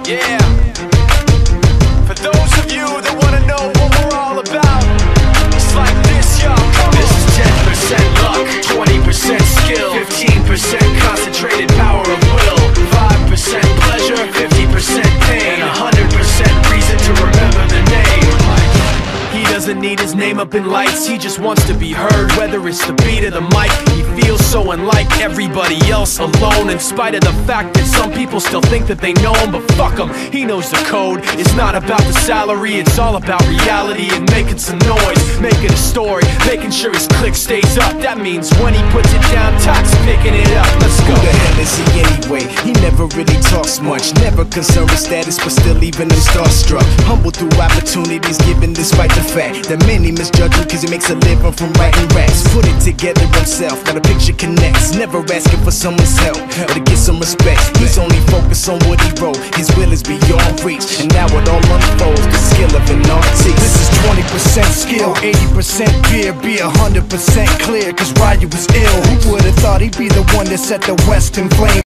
Yeah. For those of you that wanna know what we're all about, it's like this, y'all. This is 10% luck, 20% skill, 15% concentrated power of will, 5% pleasure, 50% pain, and 100% reason to remember the name. He doesn't need his name up in lights, he just wants to be heard, whether it's the beat or the mic. He feels so unlike everybody else, alone, in spite of the fact that some people still think that they know him. But fuck him, he knows the code. It's not about the salary, it's all about reality and making some noise, making a story, making sure his click stays up. That means when he puts it down, Tox picking it up. Let's go. Who the hell is he anyway? He never really talks much, never concerned with status, but still even him starstruck. Humble through opportunities given despite the fact that many misjudge him cause he makes a living from writing raps. Put it together himself, now the picture connects, never asking for someone's help or to get some respect. He's only focused on what he wrote, his will is beyond reach, and now it all unfolds, the skill of an artist. This is 20% skill, 80% fear, be 100% clear, cause Ryu was ill. Who would've thought he'd be the one that set the West in flames?